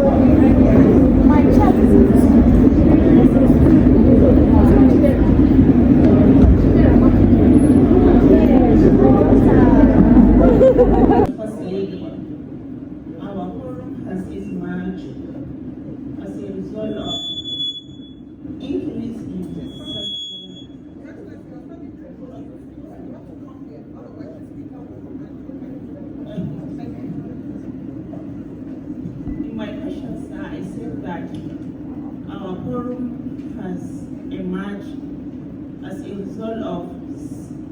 My chat is First Lady, our forum has emerged as a result of increase in in my questions, I said that our forum has emerged as a result of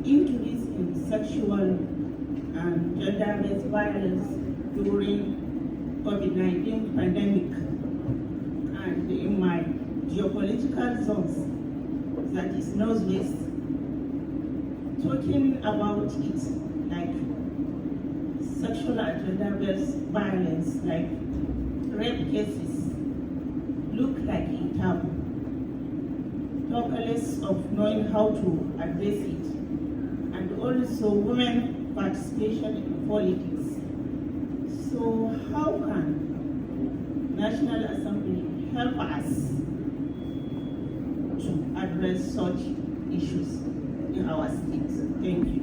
increase in sexual and gender-based violence during COVID-19 pandemic, and in my geopolitical zones, that is Northwest, talking about it like sexual and gender-based violence, like rape cases, look like a taboo, talk less of knowing how to address it, and also women participation in politics. So how can National Assembly help us to address such issues in our state? Thank you.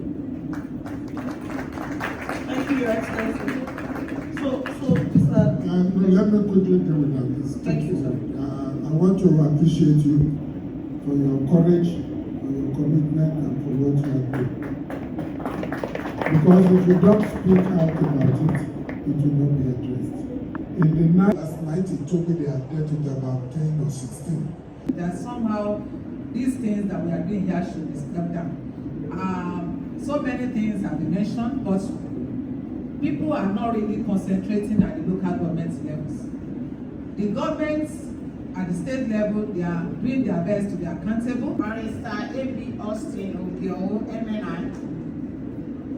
Thank you, Your Excellency. Let me quickly deal with that. Thank you, sir. I want to appreciate you for your courage, for your commitment, and for what you are doing. Because if you don't speak out about it, it will not be addressed. In the night, last night, it told me they are dead to about 10 or 16. That somehow these things that we are doing here should be stepped down. So many things have been mentioned, but people are not really concentrating at the local government levels. The governments at the state level, they are doing their best to be accountable. Barrister A.B. Austin Obio, MNI.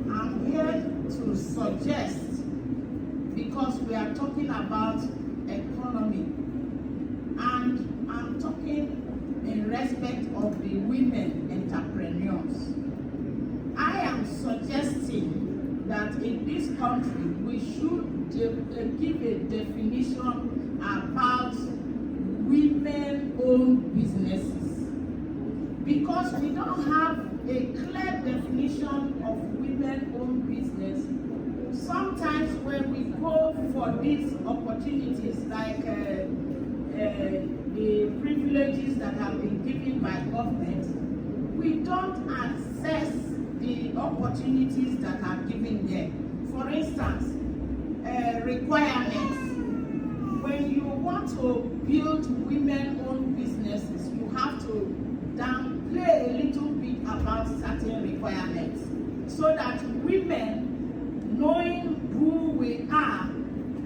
I'm here to suggest, because we are talking about economy, and I'm talking in respect of the women entrepreneurs. I am suggesting that in this country we should give a definition about women-owned businesses, because we don't have a clear definition of women-owned business. Sometimes when we go for these opportunities, like the privileges that have been given by government, we don't access the opportunities that are given there. For instance, requirements. When you want to build women-owned businesses, you have to downplay a little bit about certain requirements, so that women, knowing who we are,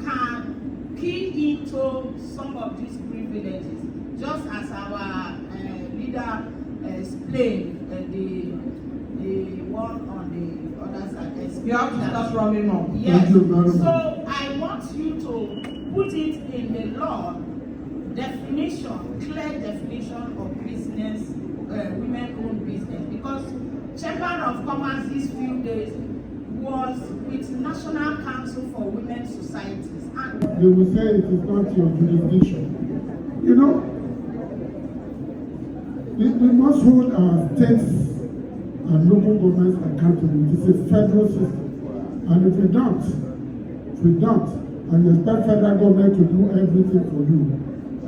can key into some of these privileges. Just as our leader explained, the one on the other side. You have to start running on. Yes. So I want you to put it in the law definition, clear definition of business, women-owned business, because Chamber of Commerce these few days was with National Council for Women's Societies, and they will say it is not your jurisdiction. You know, we must hold our states and local governments accountable. It's a federal system, and if we don't, and you expect federal government to do everything for you,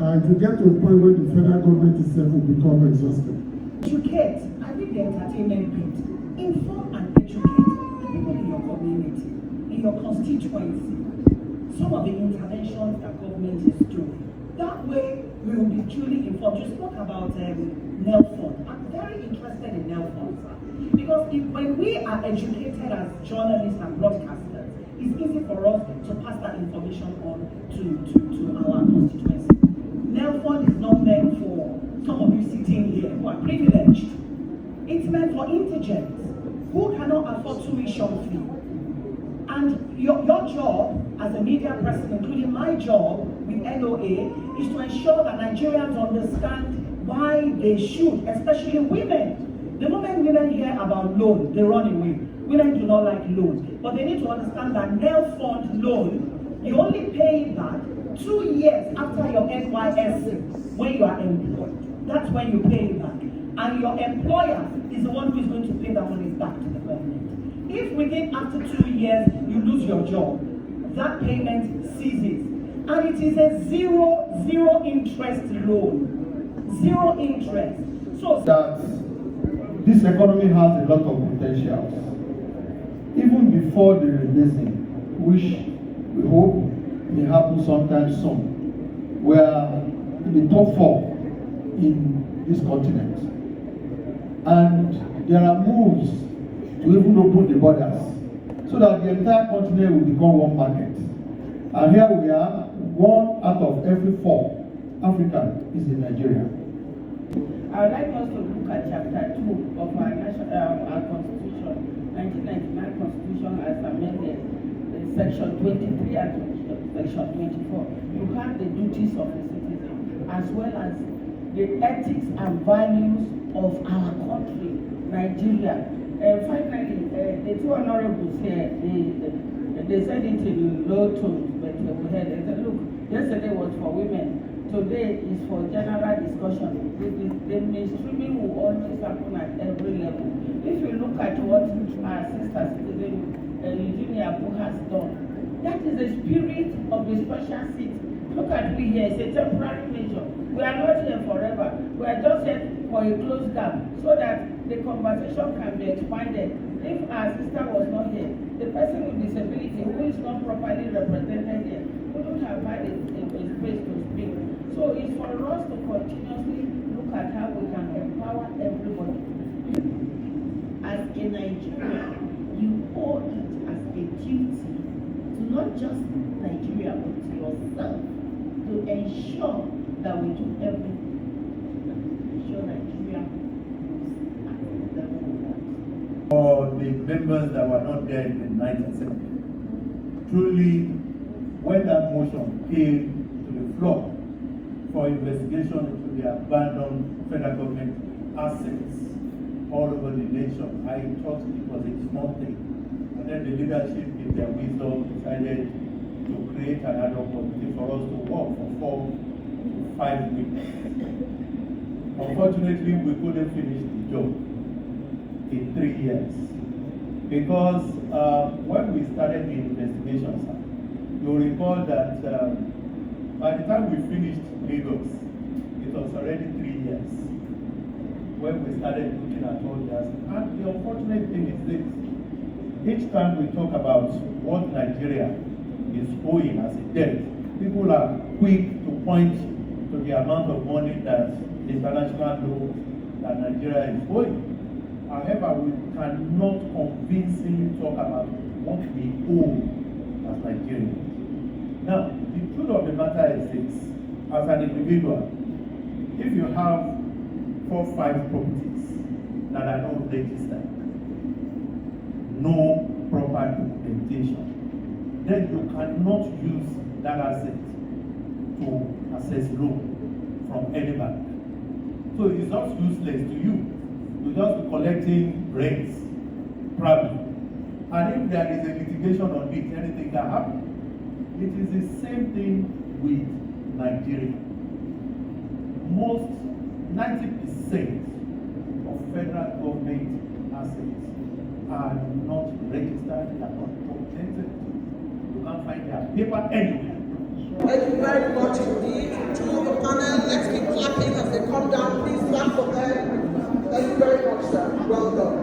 if you get to a point where the federal government itself will become exhausted. Educate, I think the entertainment bit. Inform and educate the people in your community, in your constituency. Some of the interventions that government is doing. That way, we will be duly informed. You spoke about NELFund. I'm very interested in NELFund, because when we are educated as journalists and broadcasters, it's easy for us to pass that information on to our constituency. NELFund is not meant for some of you sitting here who are privileged. It's meant for indigents who cannot afford tuition fee. And your job as a media person, including my job with NOA, is to ensure that Nigerians understand why they should, especially women. The moment women hear about loan, they run away. Women do not like loans. But they need to understand that NELFund loan, you only pay it back 2 years after your NYSC, when you are employed, that's when you pay it back. And your employer is the one who is going to pay that money back to the government. If within after 2 years you lose your job, that payment ceases. And it is a zero interest loan. Zero interest. So that this economy has a lot of potentials. Even before the rebasing, which we hope may happen sometime soon, we are in the top 4 in this continent. And there are moves to even open the borders so that the entire continent will become one market. And here we are, 1 out of every 4 African is in Nigeria. I would like us to look at chapter 2 of our constitution, 1999 constitution as amended, section 23 and section 24. You have the duties of the citizen as well as the ethics and values of our country, Nigeria. Finally, the two honorables here, they said it in low tones, but we heard it. They said, look, yesterday was for women. Today is for general discussion. The mainstreaming will always happen at every level. If you look at what our sister citizen Regina Pacis has done, that is the spirit of the special seat. Look at me here, it's a temporary measure. We are not here forever. We are just here for a closed gap so that the conversation can be expanded. If our sister was not here, the person with disability who is not properly represented here wouldn't have had a space to speak. So it's for us to continuously look at how we can empower everybody. As a Nigerian, you owe it as a duty to not just Nigeria but to yourself to ensure that we do everything to ensure Nigeria moves at the level we want. For the members that were not there in the 1970, truly, when that motion came to the floor for investigation into the abandoned federal government assets all over the nation, I thought it was a small thing. And then the leadership, in their wisdom, decided to create an ad hoc committee for us to work for 4 to 5 weeks. Unfortunately, we couldn't finish the job in 3 years because when we started the investigation, you'll recall that by the time we finished Lagos, it was already 3 years when we started looking at all this. And the unfortunate thing is this: each time we talk about what Nigeria is owing as a debt, people are quick to point to the amount of money that international loan that Nigeria is owing. However, we cannot convincingly talk about what we owe as Nigerians. Now, the truth of the matter is this: as an individual, if you have 4 or 5 properties that are not registered, no proper documentation, then you cannot use that asset to access loan from any bank. So it's just useless to you. You just be collecting rents, probably. And if there is a litigation on it, anything can happen. It is the same thing with Nigeria. Most 90% of federal government assets are not registered, they are not documented. You can't find their paper anywhere. Thank you very much indeed to the panel. Let's keep clapping as they come down. Please clap for them. Thank you very much, sir. Well done.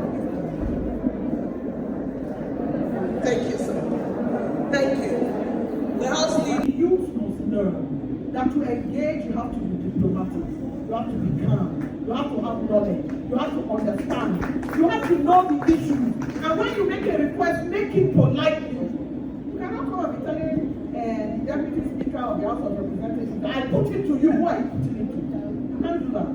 Thank you, sir. Thank you. The House leader. Youth must learn that to engage, you have to be diplomatic. You have to be calm. You have to have knowledge. You have to understand. You have to know the issues. And when you make a request, make it politely. You cannot come and be telling the Deputy Speaker of the House of Representatives that I put it to you, who I put it to. You can't do that.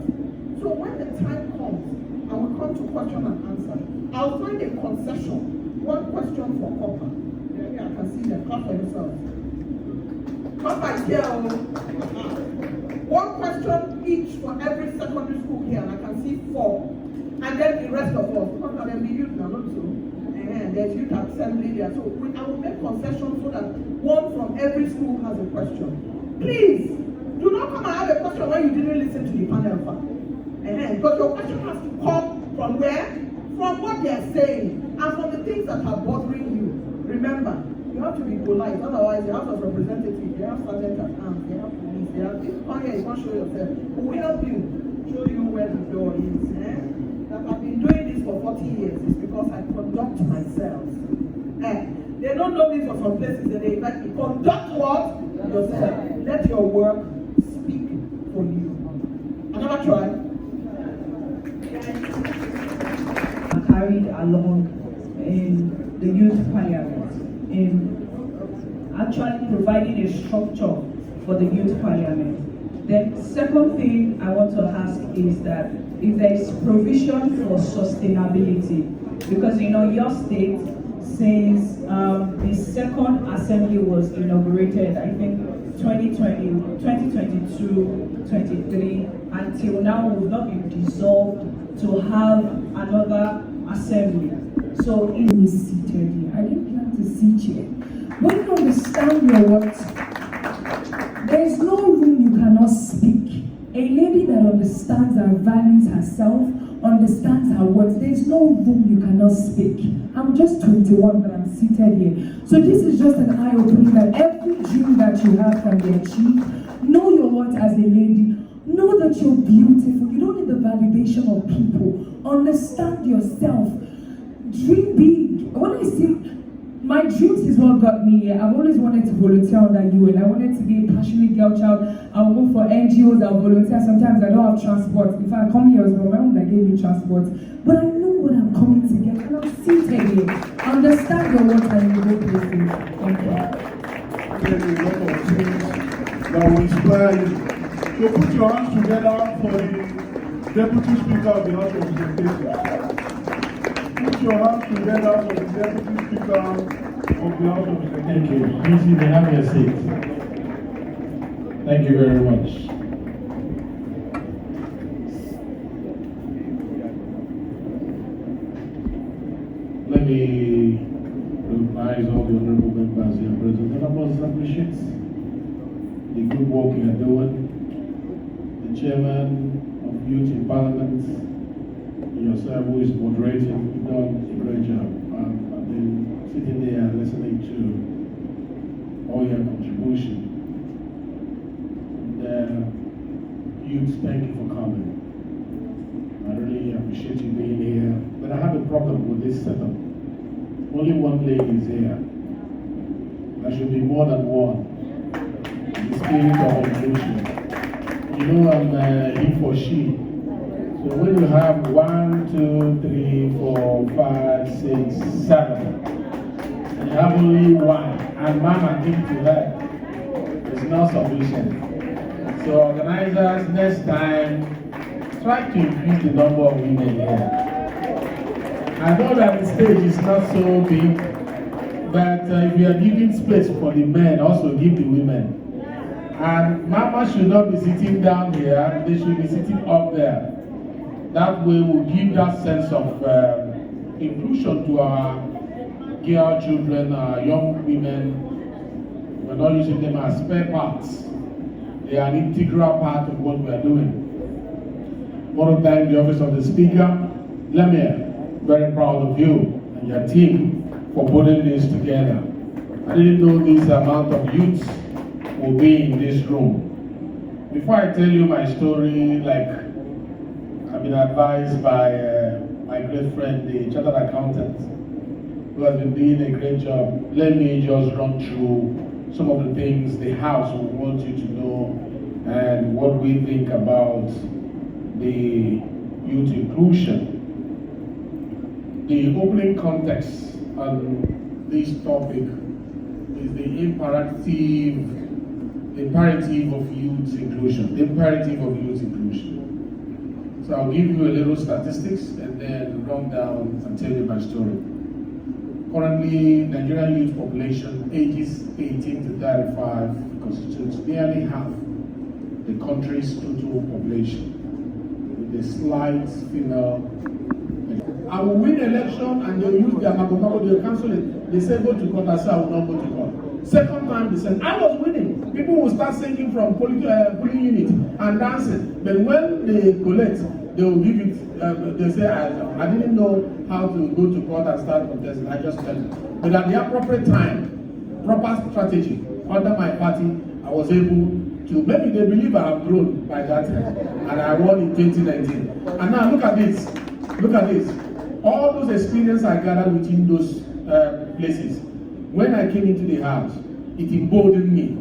So when the time comes and we come to question and answer, I'll find a concession. One question for Copper. Yeah, I can see them. Clap for yourselves. Copper is here. One question each for every secondary school here, and I can see 4. And then the rest of us, because there will be youth now, not so. And there's youth assembly there. So I will make concessions so that one from every school has a question. Please, do not come and have a question when you didn't listen to the panel. But your question has to come from where? From what they are saying and from the things that are bothering you. Remember, you have to be polite, otherwise the House of Representatives, they have sergeant at arms, they have police, they have this. Come here, you can't show yourself. Who will help you? Show you where the door is. That I've been doing this for 40 years is because I conduct myself. They don't know me for some places that they invite me. Conduct what? Yourself. Let your work speak for you. Another try. Carried along in the youth parliament, in actually providing a structure for the youth parliament. The second thing I want to ask is that if there is provision for sustainability, because your state, since the second assembly was inaugurated, I think 2020, 2022, 23, until now we've not been dissolved to have another assembly. So it is seated here. I didn't plan to sit here. When you understand your words, there is no room you cannot speak. A lady that understands and values herself, understands her words, there is no room you cannot speak. I'm just 21, but I'm seated here. So this is just an eye-opening that every dream that you have can be achieved. Know your worth as a lady. Know that you're beautiful. You don't need the validation of people. Understand yourself. Dream big. When I see, my dreams is what got me here. I've always wanted to volunteer on that UN. I wanted to be a passionate girl child. I'll go for NGOs, I'll volunteer. Sometimes I don't have transport. If I come here, it was my mom that gave me transport. But I know what I'm coming to get, and I'm seated here. Understand your worth and you go places. Thank you. There's a lot of things that will inspire you. So put your hands together for the Deputy Speaker of the House of Representatives. Put your hands together for the Deputy Speaker of the House of Representatives. Thank you. Please, you may have your seat. Thank you very much. Let me recognize all the honorable members here present. And I must appreciate the good work you are doing. The chairman of Youth in Parliament, yourself who is moderating, you've done a great job. I've been sitting there listening to all your contribution. And youth, thank you for coming. I really appreciate you being here. But I have a problem with this setup. Only one lady is here. There should be more than one. The spirit of inclusion. You know I'm he for she. So when you have 1, 2, 3, 4, 5, 6, 7, and you have only one, and mama came to her, it's not sufficient. So organizers, next time, try to increase the number of women here. I know that the stage is not so big, but if you are giving space for the men, also give the women. And mama should not be sitting down here, they should be sitting up there. That way we'll give that sense of inclusion to our girl children, our young women. We're not using them as spare parts. They are an integral part of what we are doing. I want to thank the Office of the Speaker. Lemire, very proud of you and your team for putting this together. I didn't know this amount of youths will be in this room. Before I tell you my story, like I've been advised by my great friend, the chartered accountant, who has been doing a great job. Let me just run through some of the things the House will want you to know and what we think about the youth inclusion. The opening context on this topic is the imperative of youth inclusion. The imperative of youth inclusion. So I'll give you a little statistics and then run down and tell you my story. Currently, Nigerian youth population ages 18 to 35 constitutes nearly half the country's total population, with a slight female. I will win election and they'll use their magomago, they'll cancel it. They say go to court, I say I will not go to court. Second time they said I was winning. People will start singing from polling unit and dancing. But when they collect, they will give it, they say, I didn't know how to go to court and start contesting. I just tell you. But at the appropriate time, proper strategy, under my party, I was able to, maybe they believe I have grown by that time. And I won in 2019. And now look at this. Look at this. All those experiences I gathered within those places, when I came into the house, it emboldened me.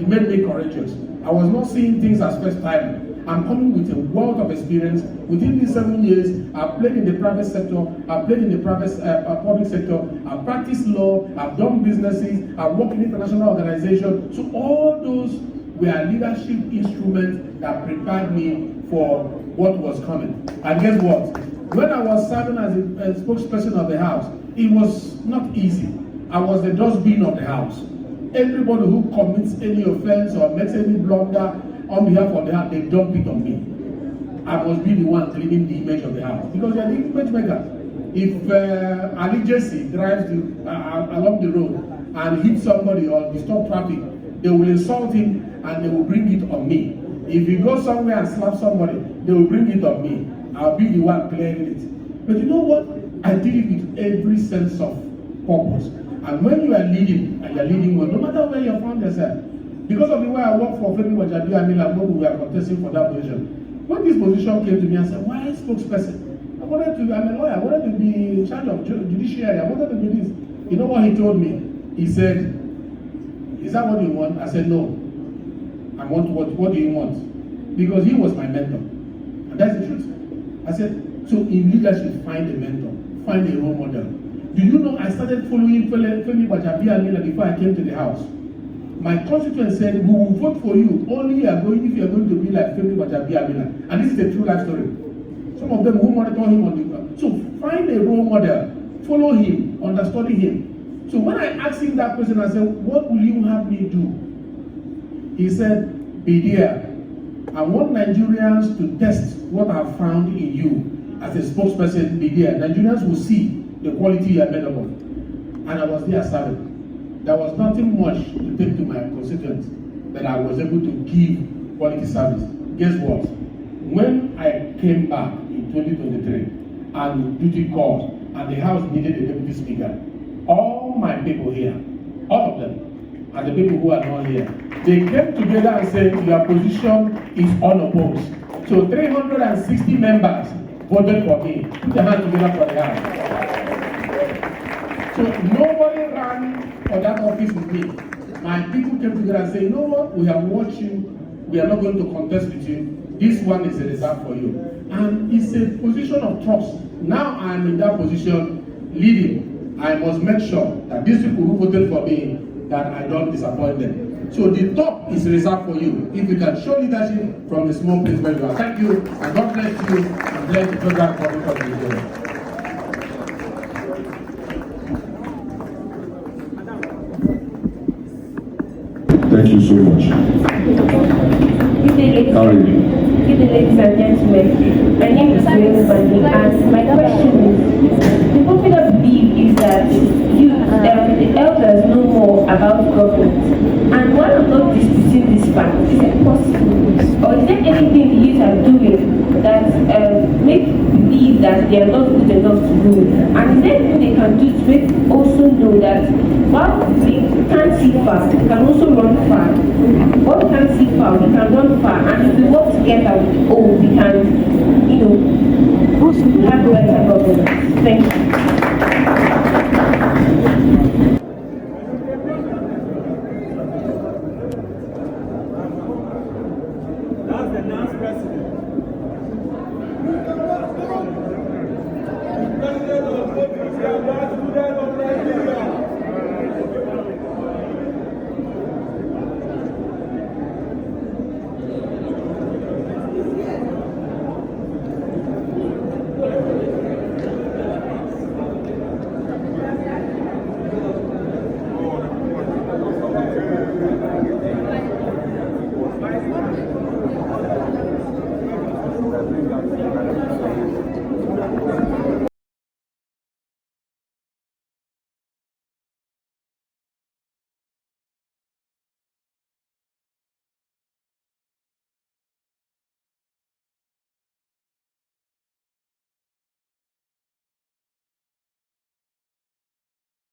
It made me courageous. I was not seeing things as first time. I'm coming with a wealth of experience. Within these 7 years, I've played in the private sector, I've played in the private public sector, I've practiced law, I've done businesses, I've worked in international organizations. So all those were leadership instruments that prepared me for what was coming. And guess what? When I was serving as a spokesperson of the house, it was not easy. I was the dustbin of the house. Everybody who commits any offense or makes any blunder on behalf of the house, they dump it on me. I must be the one cleaning the image of the house. Because they're the image maker. If Ali Jesse drives along the road and hits somebody or disturb traffic, they will insult him and they will bring it on me. If he goes somewhere and slaps somebody, they will bring it on me. I'll be the one clearing it. But you know what? I did it with every sense of purpose. And when you are leading, and you are leading well, no matter where you found yourself, because of the way I work for Femi Wajabiamila, when we were contesting for that position, when this position came to me, I said, why spokesperson? I'm a lawyer, I wanted to be in charge of judiciary, I wanted to be this. You know what he told me? He said, is that what you want? I said, no. I want what do you want? Because he was my mentor. And that's the truth. I said, so in leadership, find a mentor, find a role model. Do you know I started following Femi Wajabiamila before I came to the house? My constituent said, we will vote for you only if you are going to be like Femi Wajabiamila. And this is a true life story. Some of them who monitor him on the so find a role model, follow him, understudy him. So when I asked him that question, I said, what will you have me do? He said, be there. I want Nigerians to test what I have found in you as a spokesperson. Be there. Nigerians will see the quality you are made of. And I was there serving. There was nothing much to take to my constituents that I was able to give quality service. Guess what? When I came back in 2023 and duty called and the house needed a deputy speaker, all my people here, all of them, and the people who are not here, they came together and said, your position is unopposed. So 360 members voted for me. Put their hands together for the house. So nobody ran for that office with me. My people came together and said, you know what, we have watched you, we are not going to contest with you. This one is a reserve for you. And it's a position of trust. Now I am in that position leading. I must make sure that these people who voted for me, that I don't disappoint them. So the top is reserved for you. If you can show leadership from the small place where you are. Thank you, and God bless you, and bless the program for the country. Thank you so much. How are you? Good evening, ladies and gentlemen. My name is Regina Pacis, and my question is, the popular belief is that the elders know more about government. And while I'm not disputing this fact, is it possible, or is there anything the youth are doing that make believe that they are not good enough to do it? And is there anything they can do to make also know that while we can't see far, we can also run far. While we can't see far, we can run far. And if we work together, we can, have better governance. Thank you. That's the last president.